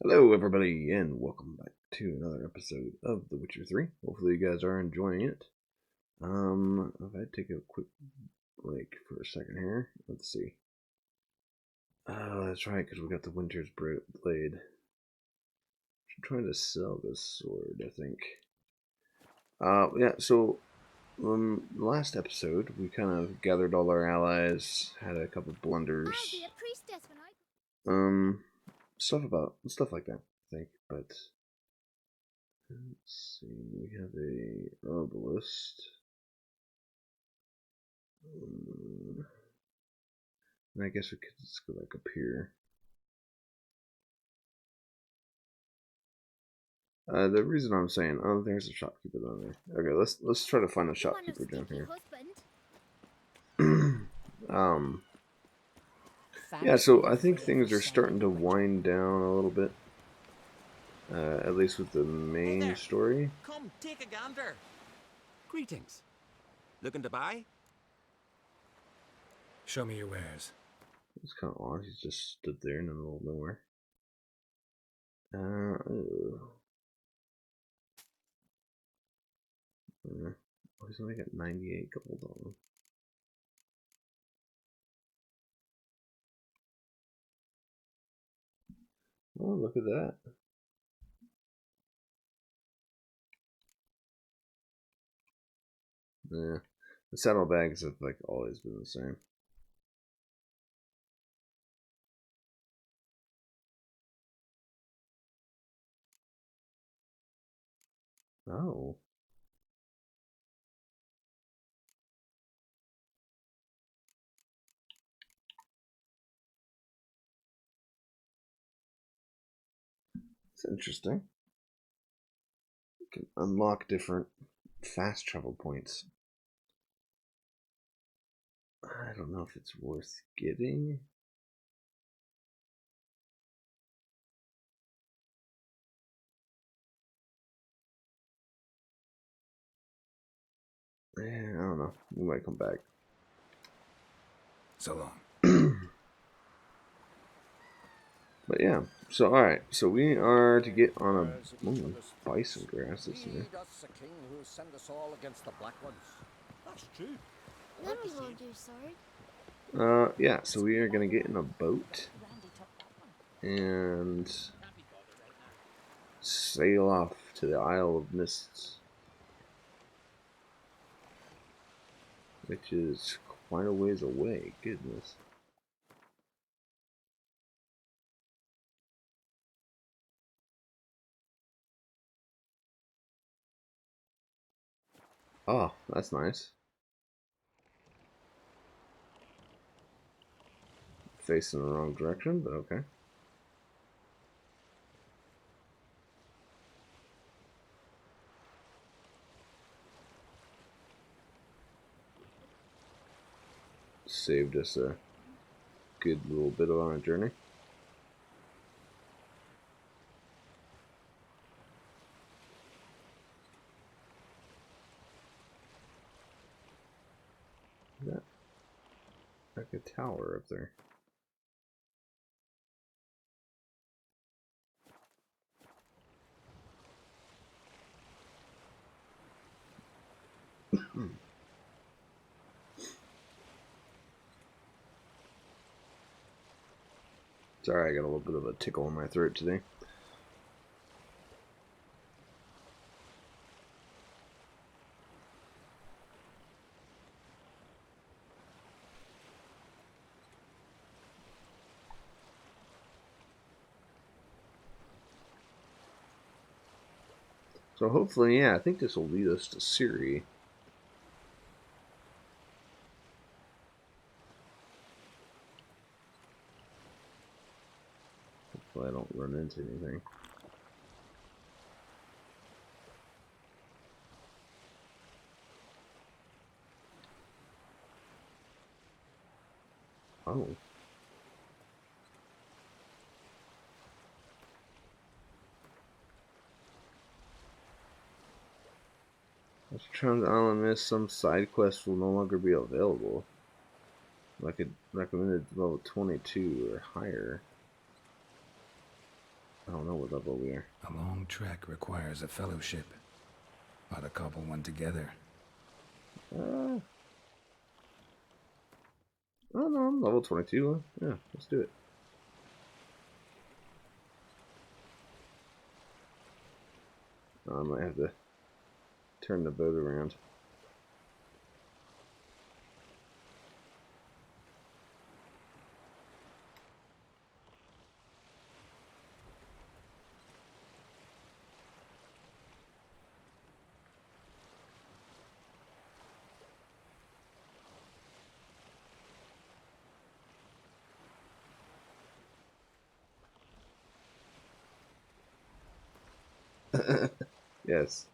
Hello, everybody, and welcome back to another episode of The Witcher 3. Hopefully, you guys are enjoying it. If I take a quick break for a second here, let's see. Oh, that's right, because we got the Winter's Blade. I'm trying to sell this sword, I think. Yeah, so last episode, we kind of gathered all our allies, had a couple blunders. I'll be a priestess when I... Stuff like that, I think, but let's see, we have a herbalist. And I guess we could just go like up here. The reason I'm saying, oh, there's a shopkeeper down there. Okay, let's try to find a shopkeeper down here. Yeah, so I think things are starting to wind down a little bit. At least with the main story. Come, take a gander. Greetings. Looking to buy? Show me your wares. It's kind of odd. He's just stood there in the middle of nowhere. Oh, he's only got 98 gold on him. Oh, look at that. Yeah, the saddlebags have like always been the same. Oh. It's interesting. You can unlock different fast travel points. I don't know if it's worth getting. I don't know. We might come back. So long. But yeah, so alright, so we are to get on a bison grass this year. That's the king who sent us all against the Black Ones. That's true. Then we will do, sword. Yeah, so we are gonna get in a boat and sail off to the Isle of Mists, which is quite a ways away. Goodness. Oh, that's nice. Facing the wrong direction, but okay. Saved us a good little bit on a journey. Is that like a tower up there? Sorry, I got a little bit of a tickle in my throat today. So hopefully, yeah, I think this will lead us to Ciri. Hopefully I don't run into anything. Oh. Let's try the island miss. Some side quests will no longer be available. Like it recommended level 22 or higher. I don't know what level we are. A long trek requires a fellowship. Ought to cobble one together. Oh no, I'm level 22. Yeah, let's do it. I might have to turn the boat around. Yes.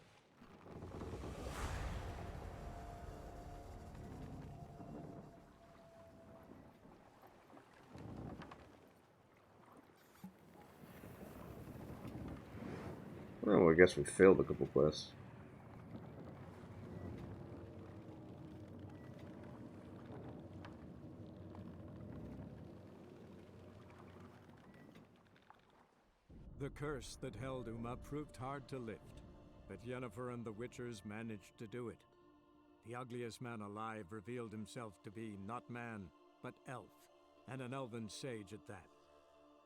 Well, I guess we failed a couple quests. The curse that held Uma proved hard to lift, but Yennefer and the Witchers managed to do it. The ugliest man alive revealed himself to be not man, but elf, and an elven sage at that.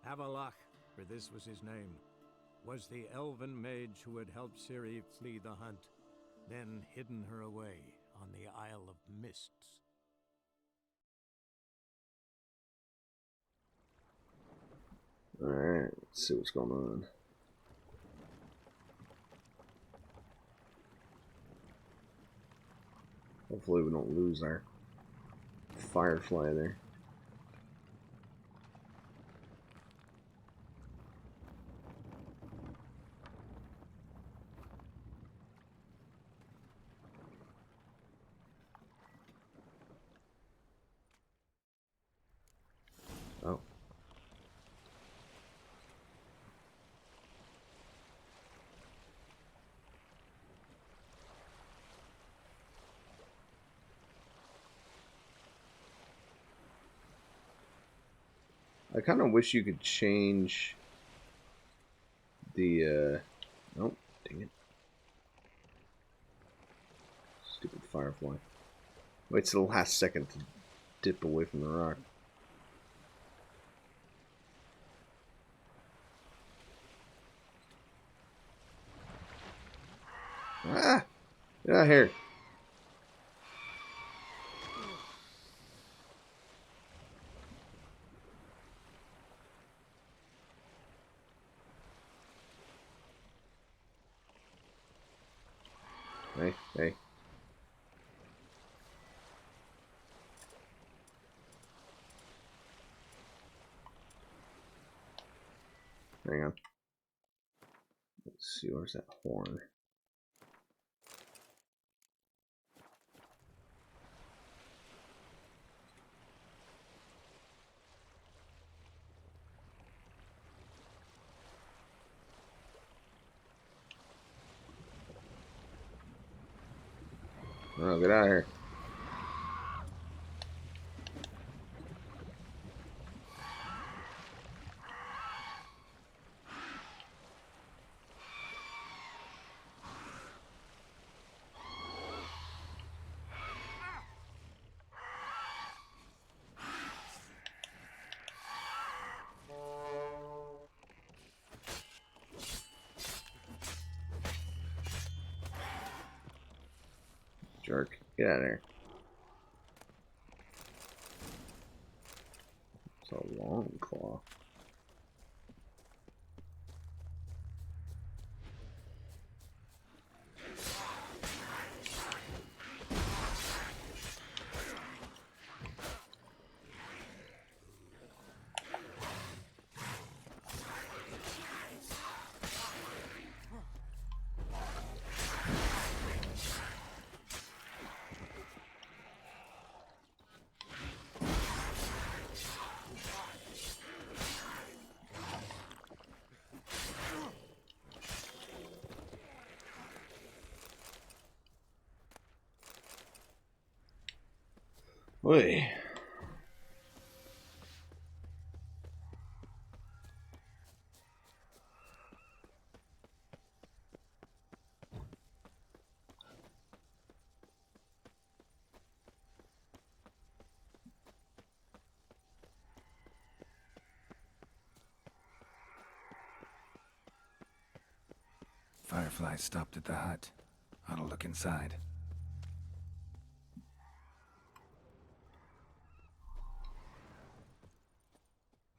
Avalach, for this was his name, was the elven mage who had helped Ciri flee the hunt, then hidden her away on the Isle of Mists. Alright, let's see what's going on. Hopefully we don't lose our firefly there. Oh. I kind of wish you could change the, oh, dang it. Stupid firefly. Waits till the last second to dip away from the rock. Ah! Get out of here. Hey, hey. Hang on. Let's see, where's that horn? Oh, get out of here. Jerk. Get out of there. It's a long claw. Oy. Firefly stopped at the hut. Ought to look inside.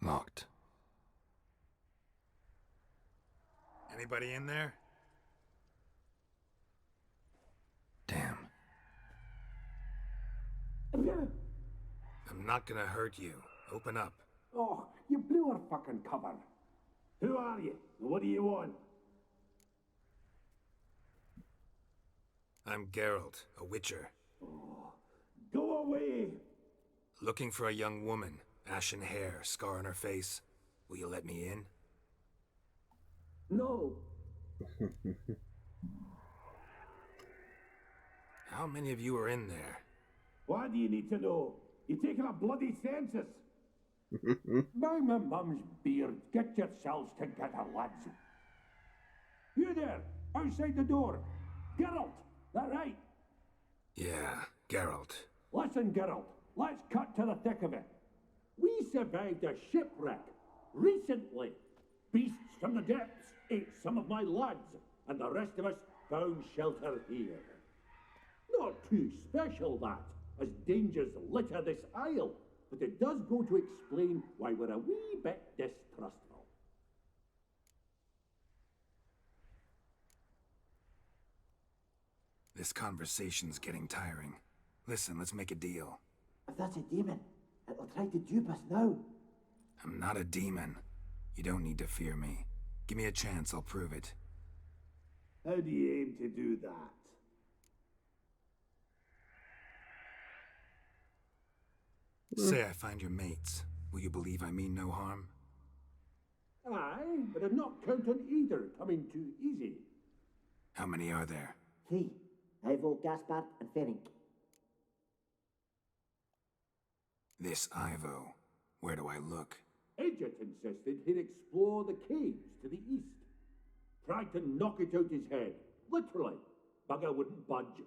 Locked. Anybody in there? Damn. I'm not gonna hurt you. Open up. Oh, you blew our fucking cover. Who are you? What do you want? I'm Geralt, a witcher. Go away! Looking for a young woman. Ashen hair, scar on her face. Will you let me in? No. How many of you are in there? Why do you need to know? You're taking a bloody census. By my mum's beard, get yourselves together, lads. You there, outside the door. Geralt, that right? Yeah, Geralt. Listen, Geralt, let's cut to the thick of it. We survived a shipwreck recently. Beasts from the depths ate some of my lads, and the rest of us found shelter here. Not too special, that, as dangers litter this isle, but it does go to explain why we're a wee bit distrustful. This conversation's getting tiring. Listen, let's make a deal. If that's a demon, it'll try to dupe us now. I'm not a demon. You don't need to fear me. Give me a chance, I'll prove it. How do you aim to do that? Say I find your mates. Will you believe I mean no harm? Aye, but I'd not count on either coming too easy. How many are there? 3. Ivo, Gaspard, and Ferenc. This Ivo. Where do I look? Edget insisted he'd explore the caves to the east. Tried to knock it out his head. Literally. Bugger wouldn't budge.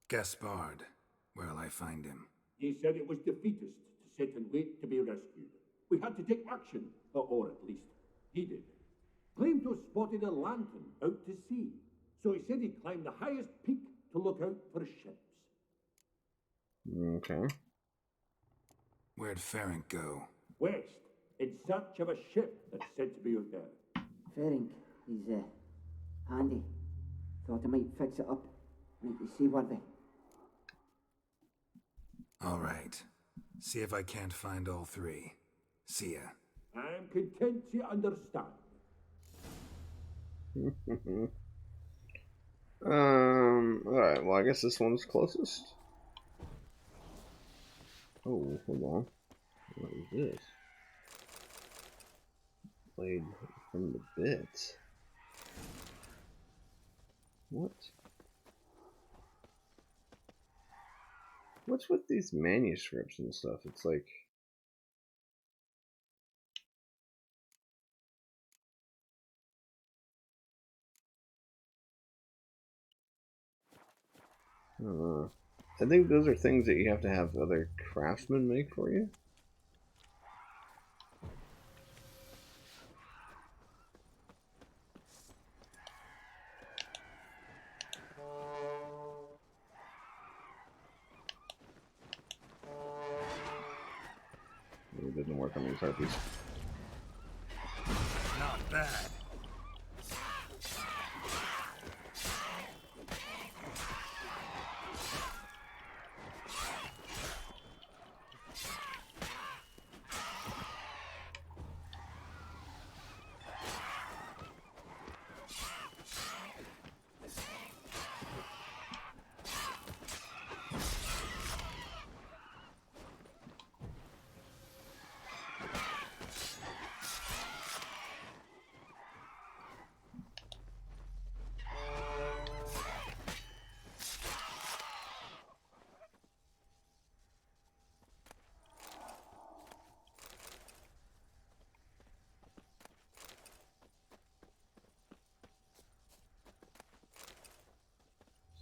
Gaspard. Where'll I find him? He said it was defeatist to sit and wait to be rescued. We had to take action, or at least he did. Claimed to have spotted a lantern out to sea, so he said he'd climb the highest peak to look out for ships. Okay. Where'd Ferenc go? West, in search of a ship that's said to be out there. Ferenc, he's handy. Thought I might fix it up. Make you seaworthy. All right. See if I can't find all 3. See ya. I'm content you understand. Alright, well, I guess this one's closest. Oh, hold on. What is this? Played from the bits. What? What's with these manuscripts and stuff? It's like... I don't know. I think those are things that you have to have other craftsmen make for you. It doesn't work on these harpies. Not bad.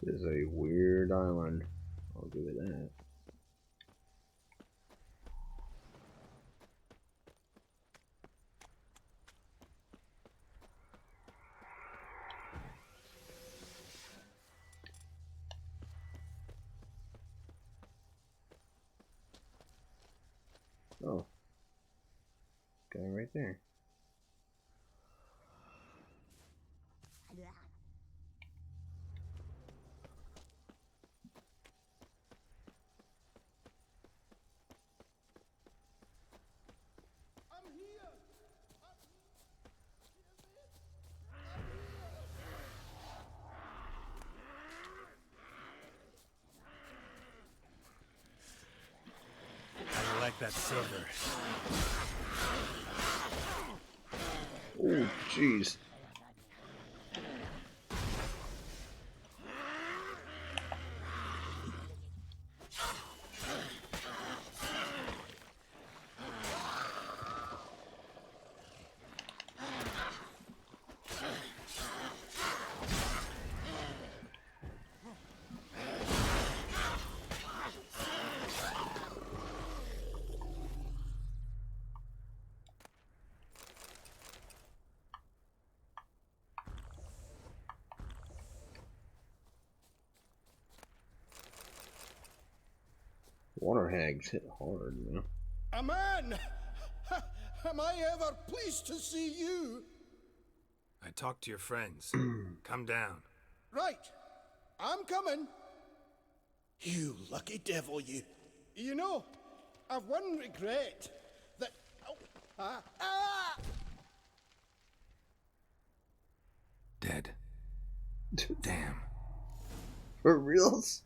This is a weird island. I'll give it that. Oh. Guy right there. I like that silver. Oh, jeez. Water hags hit hard, you know. A man! Am I ever pleased to see you? I talked to your friends. Come down. Right. I'm coming. You lucky devil, you. You know, I've one regret. That... Oh, Dead. Damn. For reals?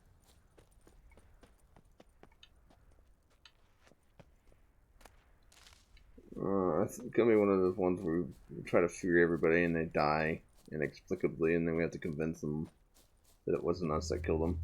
It's gonna be one of those ones where we try to free everybody and they die inexplicably, and then we have to convince them that it wasn't us that killed them.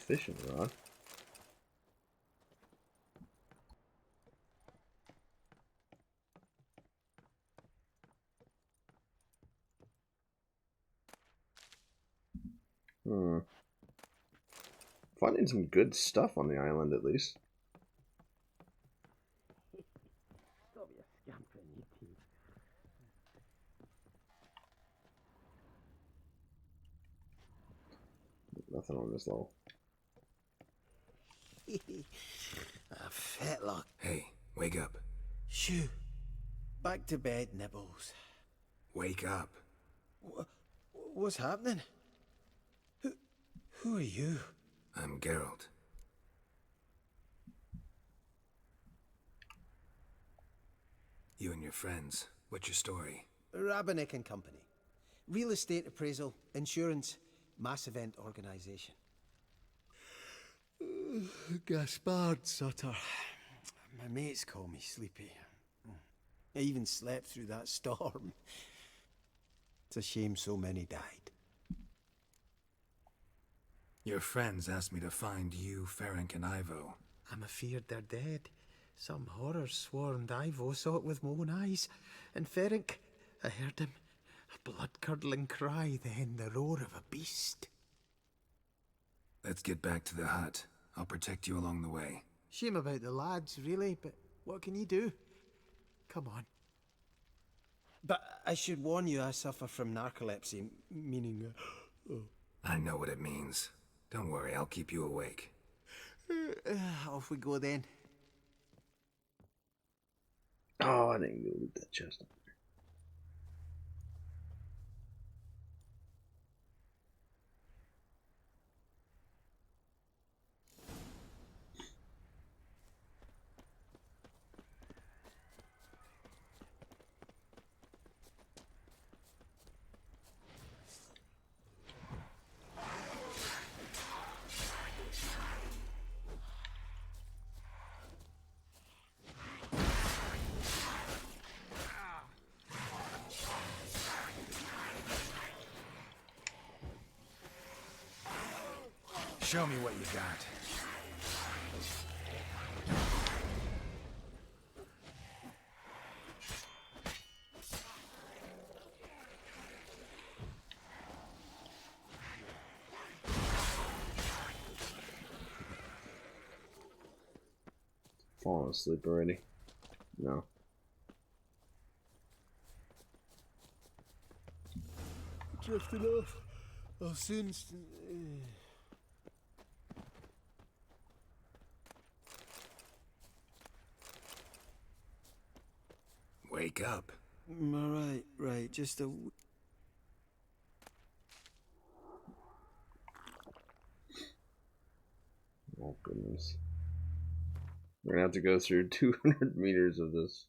Fishing rod. Finding some good stuff on the island, at least. Stop your scampering, you thief. Nothing on this level. A fetlock. Hey, wake up. Shoo. Back to bed, Nibbles. Wake up. What's happening? Who are you? I'm Geralt. You and your friends. What's your story? Rabbinick and Company. Real estate appraisal, insurance, mass event organisation. Gaspard Sutter. My mates call me Sleepy. I even slept through that storm. It's a shame so many died. Your friends asked me to find you, Ferenc, and Ivo. I'm afeard they're dead. Some horror swarmed Ivo, saw it with my own eyes. And Ferenc, I heard him. A blood-curdling cry, then the roar of a beast. Let's get back to the hut. I'll protect you along the way. Shame about the lads, really, but what can you do? Come on. But I should warn you, I suffer from narcolepsy, meaning... I know what it means. Don't worry, I'll keep you awake. Off we go then. Oh, I didn't go loot that chest. Show me what you got. falling asleep already? No. Drifting off. I'll soon. Wake up. Right. Just a. Oh, goodness. We're gonna have to go through 200 meters of this.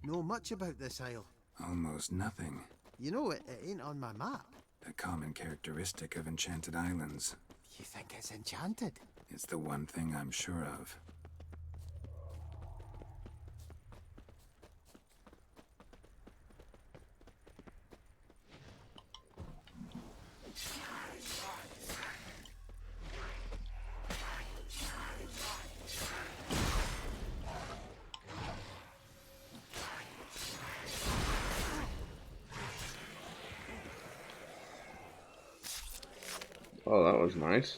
Know much about this isle. Almost nothing. You know, it ain't on my map. A common characteristic of Enchanted Islands. You think it's enchanted? It's the one thing I'm sure of. Oh, that was nice.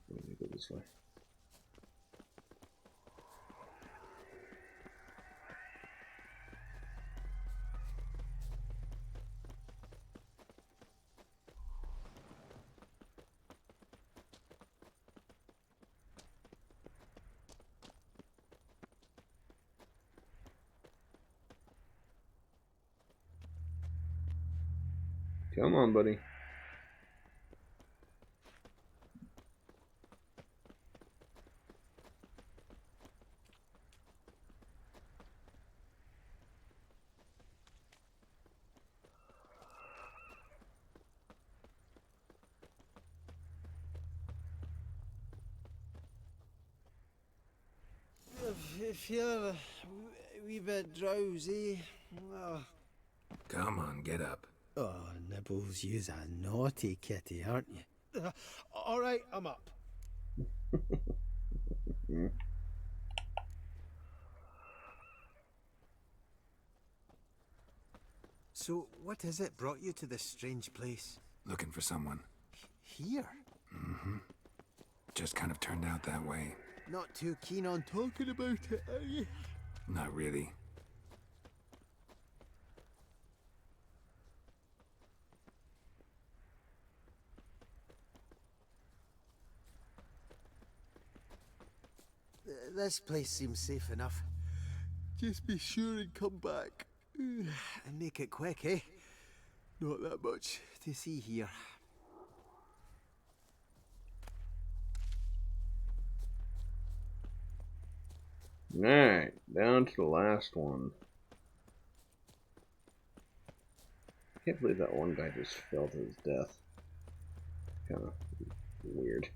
Let me go this way. Come on, buddy. If you're a wee bit drowsy. Oh, Come on, get up. Nibbles, you's a naughty kitty, aren't you? All right, I'm up. So, what is it brought you to this strange place? Looking for someone. Here? Mm-hmm. Just kind of turned out that way. Not too keen on talking about it, are you? Not really. This place seems safe enough. Just be sure and come back. And make it quick, eh? Not that much to see here. Alright, down to the last one. Can't believe that one guy just fell to his death. Kind of weird.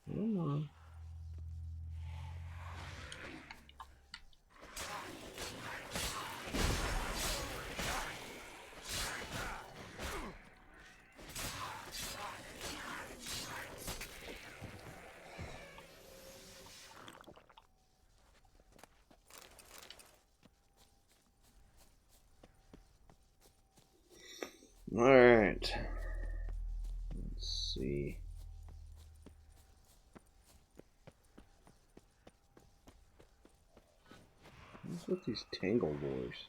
Come on. Alright. Let's see. What's with these tangle boars?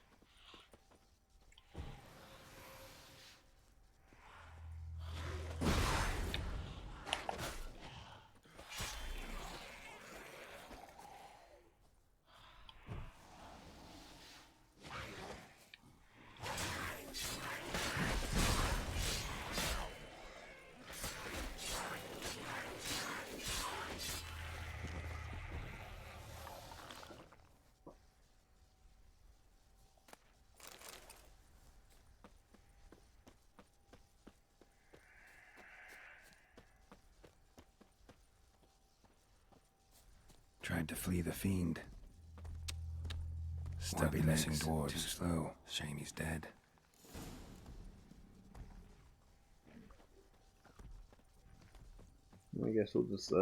Tried to flee the fiend. Stubby missing dwarves. Too slow. Shame he's dead. I guess we'll just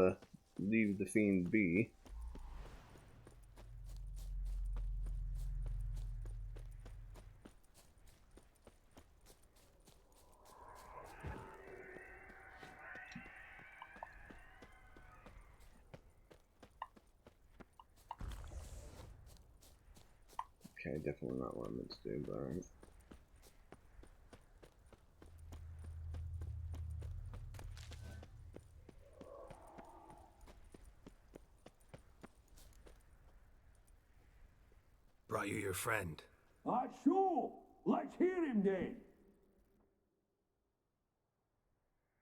leave the fiend be. Okay, definitely not what I meant to do, but alright. Brought you your friend. Sure. Let's hear him then.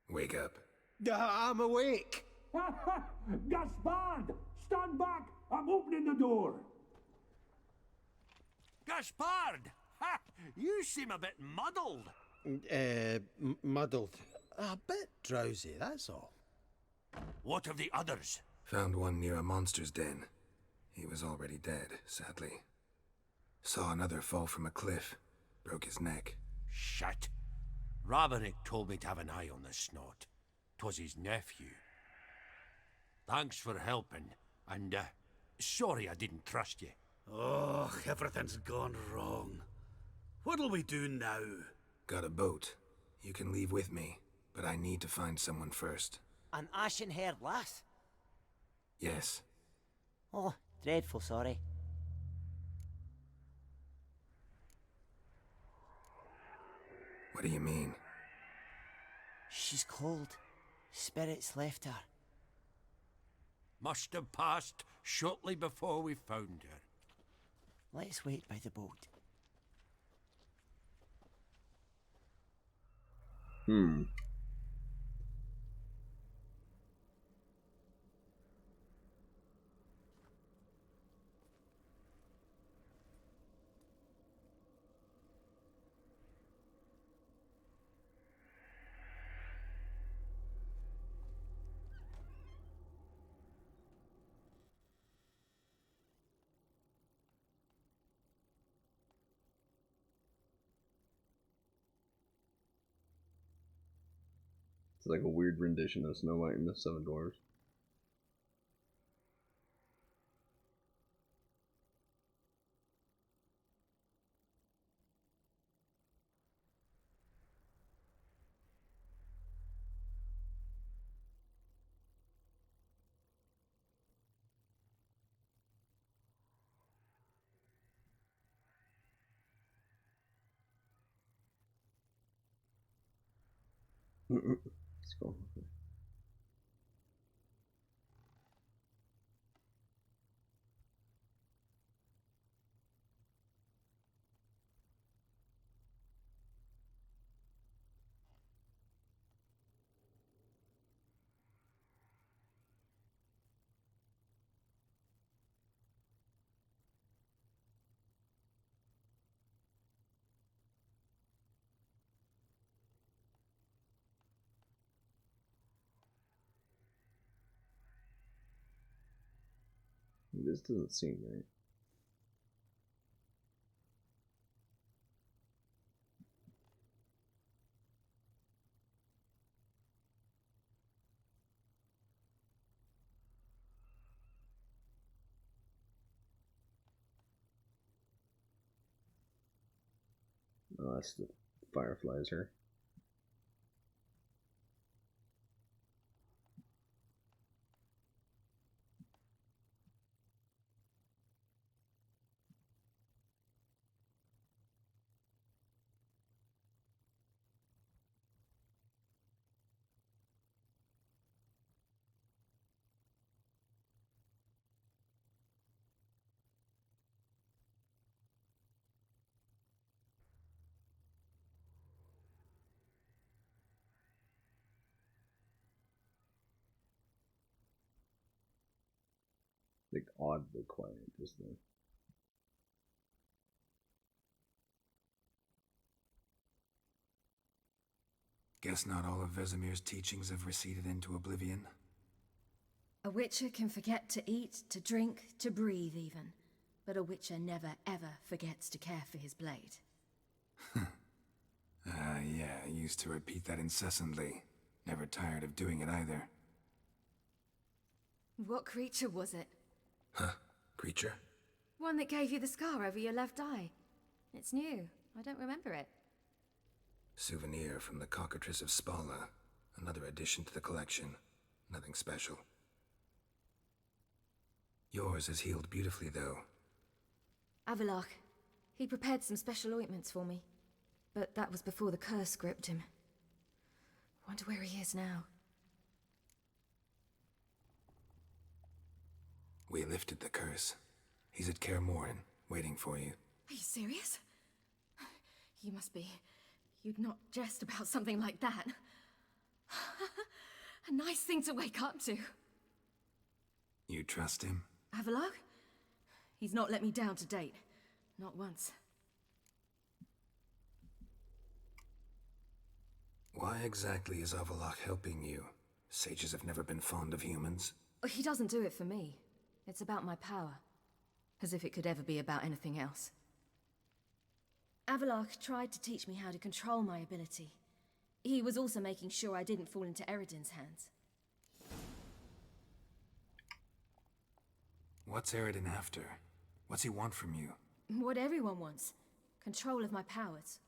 Wake up. I'm awake. Gaspard! Stand back! I'm opening the door. Gaspard! Ha! You seem a bit muddled. Muddled. A bit drowsy, that's all. What of the others? Found one near a monster's den. He was already dead, sadly. Saw another fall from a cliff. Broke his neck. Shit. Raverick told me to have an eye on the snot. 'Twas his nephew. Thanks for helping, and sorry I didn't trust you. Oh, everything's gone wrong. What'll we do now? Got a boat. You can leave with me, but I need to find someone first. An ashen-haired lass? Yes. Oh, dreadful sorry. What do you mean? She's cold. Spirits left her. Must have passed shortly before we found her. Let's wait by the boat. It's like a weird rendition of Snow White and the Seven Dwarfs. Let's go. This doesn't seem right. Oh, that's the fireflies here. Like oddly quiet, isn't it? Guess not all of Vesemir's teachings have receded into oblivion. A witcher can forget to eat, to drink, to breathe even. But a witcher never ever forgets to care for his blade. Yeah, I used to repeat that incessantly. Never tired of doing it either. What creature was it? Huh? Creature? One that gave you the scar over your left eye. It's new. I don't remember it. Souvenir from the Cockatrice of Spala. Another addition to the collection. Nothing special. Yours has healed beautifully, though. Avalach. He prepared some special ointments for me. But that was before the curse gripped him. Wonder where he is now. We lifted the curse. He's at Kaer Morhen, waiting for you. Are you serious? You must be. You'd not jest about something like that. A nice thing to wake up to. You trust him? Avalach? He's not let me down to date. Not once. Why exactly is Avalach helping you? Sages have never been fond of humans. He doesn't do it for me. It's about my power. As if it could ever be about anything else. Avalach tried to teach me how to control my ability. He was also making sure I didn't fall into Eredin's hands. What's Eredin after? What's he want from you? What everyone wants. Control of my powers.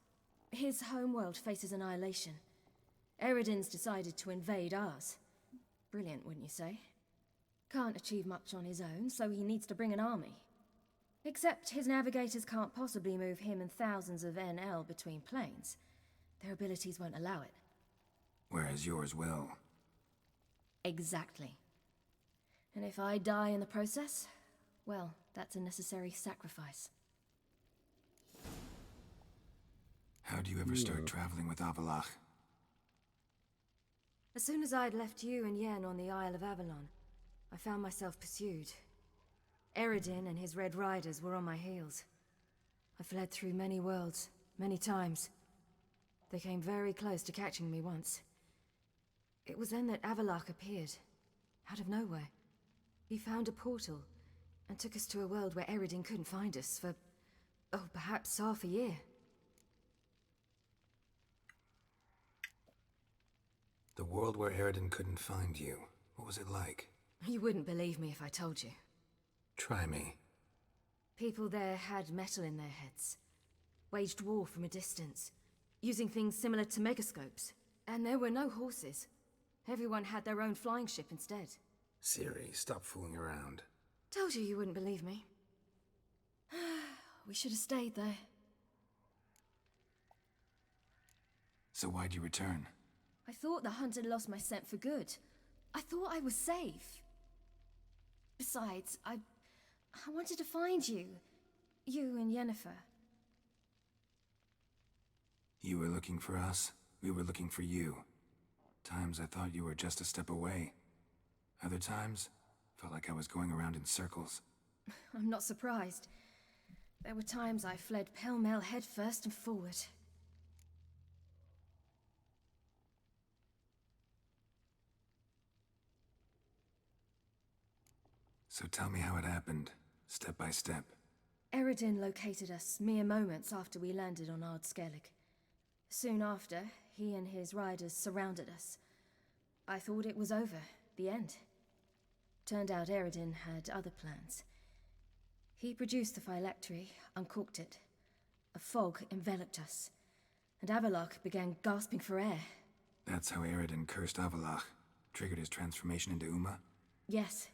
His homeworld faces annihilation. Eredin's decided to invade ours. Brilliant, wouldn't you say? Can't achieve much on his own, so he needs to bring an army. Except his navigators can't possibly move him and thousands of NL between planes. Their abilities won't allow it. Whereas yours will. Exactly. And if I die in the process, well, that's a necessary sacrifice. How do you ever start traveling with Avalach? As soon as I'd left you and Yen on the Isle of Avalon, I found myself pursued. Eredin and his Red Riders were on my heels. I fled through many worlds, many times. They came very close to catching me once. It was then that Avalach appeared, out of nowhere. He found a portal, and took us to a world where Eredin couldn't find us for, perhaps half a year. The world where Eredin couldn't find you. What was it like? You wouldn't believe me if I told you. Try me. People there had metal in their heads. Waged war from a distance, using things similar to megascopes. And there were no horses. Everyone had their own flying ship instead. Ciri, stop fooling around. Told you you wouldn't believe me. We should have stayed there. So why'd you return? I thought the hunt had lost my scent for good. I thought I was safe. Besides, I wanted to find you. You and Yennefer. You were looking for us. We were looking for you. Times I thought you were just a step away. Other times, felt like I was going around in circles. I'm not surprised. There were times I fled pell-mell headfirst and forward. So tell me how it happened, step by step. Eredin located us mere moments after we landed on Ard Skellig. Soon after, he and his riders surrounded us. I thought it was over, the end. Turned out Eredin had other plans. He produced the phylactery, uncorked it. A fog enveloped us, and Avalach began gasping for air. That's how Eredin cursed Avalach, triggered his transformation into Uma? Yes.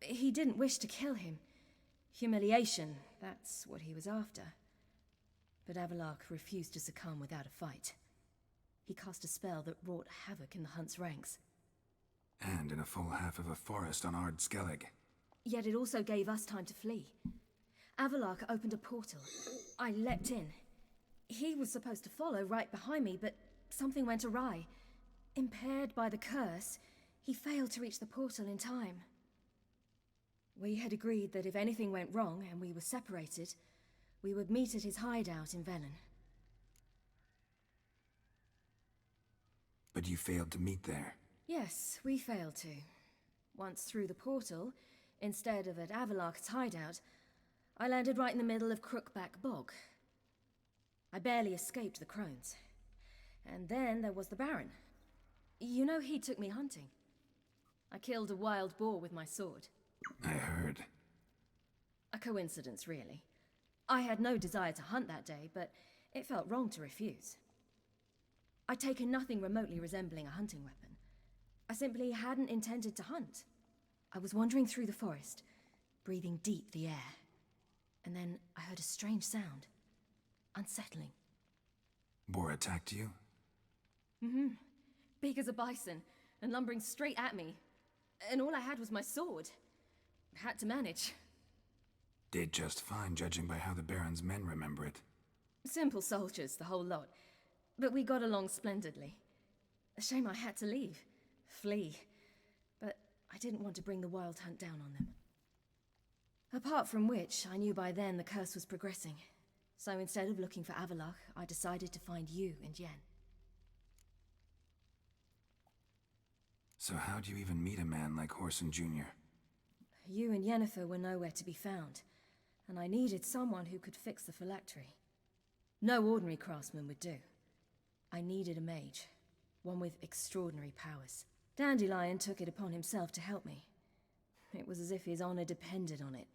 He didn't wish to kill him. Humiliation, that's what he was after. But Avalach refused to succumb without a fight. He cast a spell that wrought havoc in the hunt's ranks. And in a full half of a forest on Ard Skellig. Yet it also gave us time to flee. Avalach opened a portal. I leapt in. He was supposed to follow right behind me, but something went awry. Impaired by the curse, he failed to reach the portal in time. We had agreed that if anything went wrong and we were separated, we would meet at his hideout in Velen. But you failed to meet there. Yes, we failed to. Once through the portal, instead of at Avalok's hideout, I landed right in the middle of Crookback Bog. I barely escaped the crones. And then there was the Baron. You know, he took me hunting. I killed a wild boar with my sword. I heard. A coincidence, really. I had no desire to hunt that day, but it felt wrong to refuse. I'd taken nothing remotely resembling a hunting weapon. I simply hadn't intended to hunt. I was wandering through the forest, breathing deep the air. And then I heard a strange sound. Unsettling. Boar attacked you? Mm-hmm. Big as a bison, and lumbering straight at me. And all I had was my sword. Had to manage. Did just fine, judging by how the Baron's men remember it. Simple soldiers, the whole lot. But we got along splendidly. A shame I had to leave. Flee. But I didn't want to bring the wild hunt down on them. Apart from which, I knew by then the curse was progressing. So instead of looking for Avalok, I decided to find you and Yen. So how'd you even meet a man like Horson Jr.? You and Yennefer were nowhere to be found, and I needed someone who could fix the phylactery. No ordinary craftsman would do. I needed a mage, one with extraordinary powers. Dandelion took it upon himself to help me. It was as if his honor depended on it.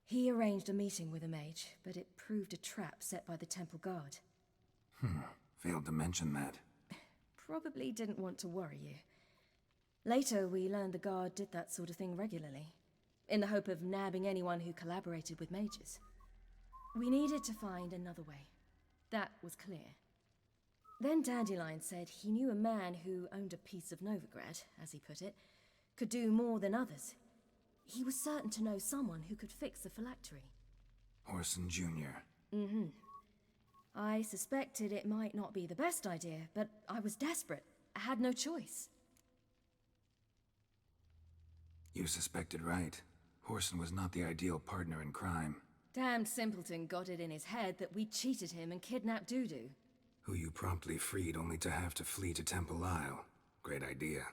He arranged a meeting with a mage, but it proved a trap set by the temple guard. Failed to mention that. Probably didn't want to worry you. Later, we learned the guard did that sort of thing regularly, in the hope of nabbing anyone who collaborated with mages. We needed to find another way. That was clear. Then Dandelion said he knew a man who owned a piece of Novigrad, as he put it, could do more than others. He was certain to know someone who could fix the phylactery. Horson Jr. Mm-hmm. I suspected it might not be the best idea, but I was desperate. I had no choice. You suspected right. Horson was not the ideal partner in crime. Damned simpleton got it in his head that we cheated him and kidnapped Dudu. Who you promptly freed only to have to flee to Temple Isle. Great idea.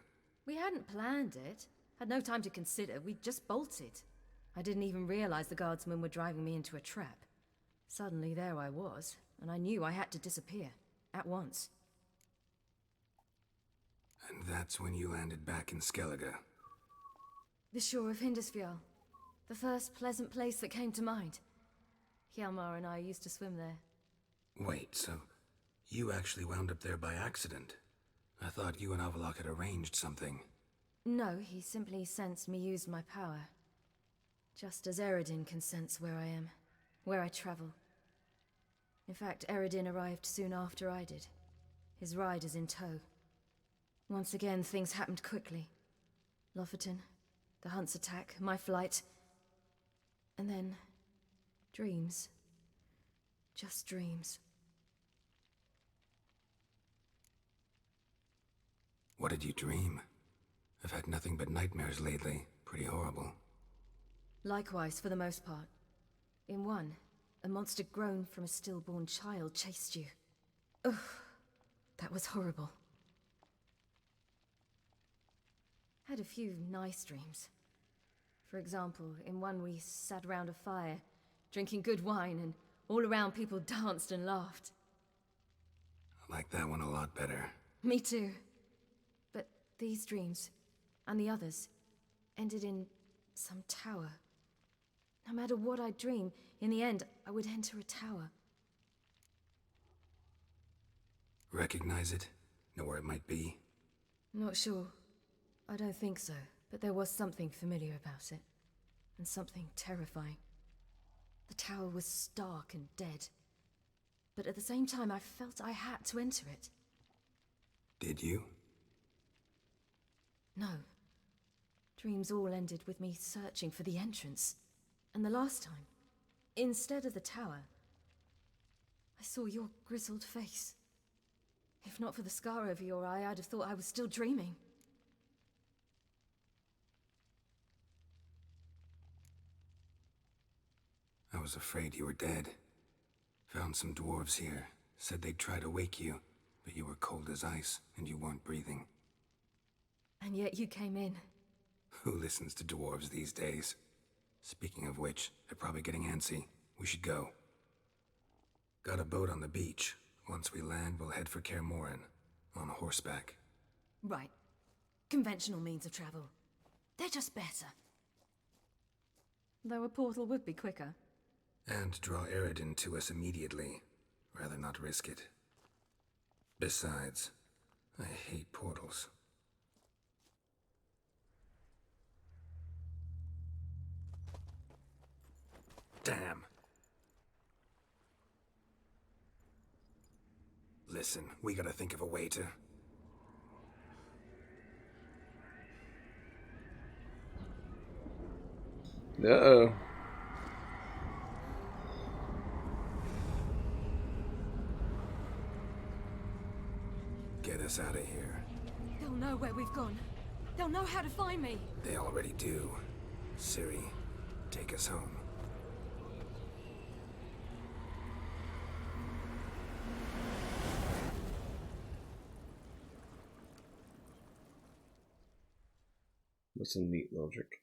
We hadn't planned it. Had no time to consider. We just bolted. I didn't even realize the guardsmen were driving me into a trap. Suddenly there I was, and I knew I had to disappear. At once. And that's when you landed back in Skellige. The shore of Hindisfjall. The first pleasant place that came to mind. Hjalmar and I used to swim there. Wait, so you actually wound up there by accident? I thought you and Avalok had arranged something. No, he simply sensed me use my power. Just as Eredin can sense where I am, where I travel. In fact, Eredin arrived soon after I did. His riders in tow. Once again, things happened quickly. Lofoten, the hunt's attack, my flight. And then, dreams. Just dreams. What did you dream? I've had nothing but nightmares lately. Pretty horrible. Likewise, for the most part. In one, a monster grown from a stillborn child chased you. Ugh, that was horrible. Had a few nice dreams. For example, in one we sat around a fire, drinking good wine, and all around people danced and laughed. I like that one a lot better. Me too. But these dreams, and the others, ended in some tower. No matter what I dream, in the end, I would enter a tower. Recognize it? Know where it might be? Not sure. I don't think so, but there was something familiar about it. And something terrifying. The tower was stark and dead. But at the same time, I felt I had to enter it. Did you? No. Dreams all ended with me searching for the entrance. And the last time, instead of the tower, I saw your grizzled face. If not for the scar over your eye, I'd have thought I was still dreaming. I was afraid you were dead. Found some dwarves here. Said they'd try to wake you, but you were cold as ice, and you weren't breathing. And yet you came in. Who listens to dwarves these days? Speaking of which, they're probably getting antsy. We should go. Got a boat on the beach. Once we land, we'll head for Kaer Morhen. On horseback. Right. Conventional means of travel. They're just better. Though a portal would be quicker. And draw Eredin to us immediately. Rather not risk it. Besides, I hate portals. Damn. Listen, we gotta think of a way to... Uh-oh. Get us out of here. They'll know where we've gone. They'll know how to find me. They already do. Ciri, take us home. That's a neat little trick.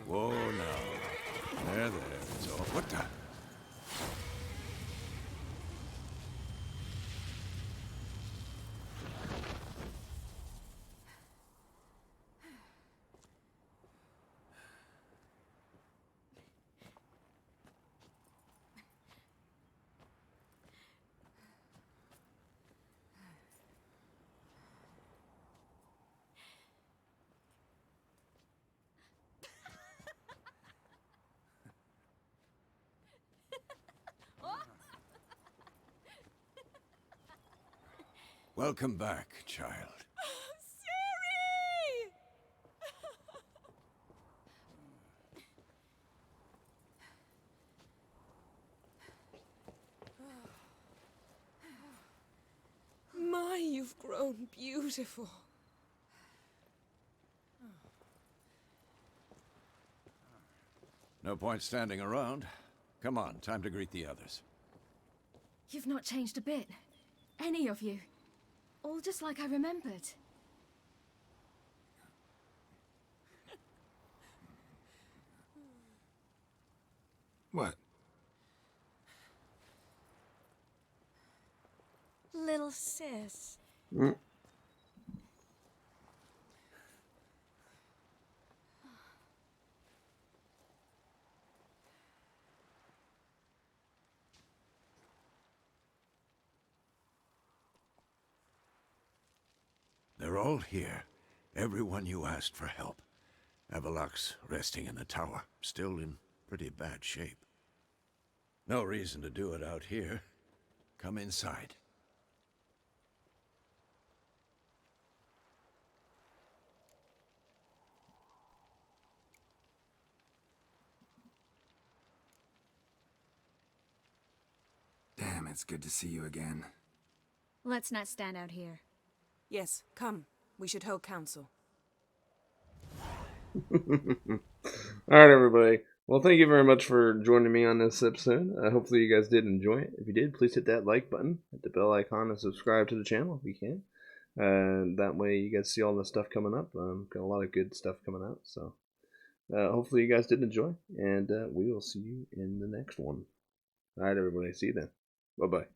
Whoa, now. There, it's all... What the... Welcome back, child. Ciri! My, you've grown beautiful. No point standing around. Come on, time to greet the others. You've not changed a bit. Any of you. All just like I remembered. What? Little sis. They're all here. Everyone you asked for help. Avalok's resting in the tower, still in pretty bad shape. No reason to do it out here. Come inside. Damn, it's good to see you again. Let's not stand out here. Yes, come. We should hold council. Alright, everybody. Well, thank you very much for joining me on this episode. Hopefully you guys did enjoy it. If you did, please hit that like button, hit the bell icon, and subscribe to the channel if you can. That way you guys see all the stuff coming up. Got a lot of good stuff coming out. So hopefully you guys did enjoy, and we will see you in the next one. Alright, everybody. See you then. Bye-bye.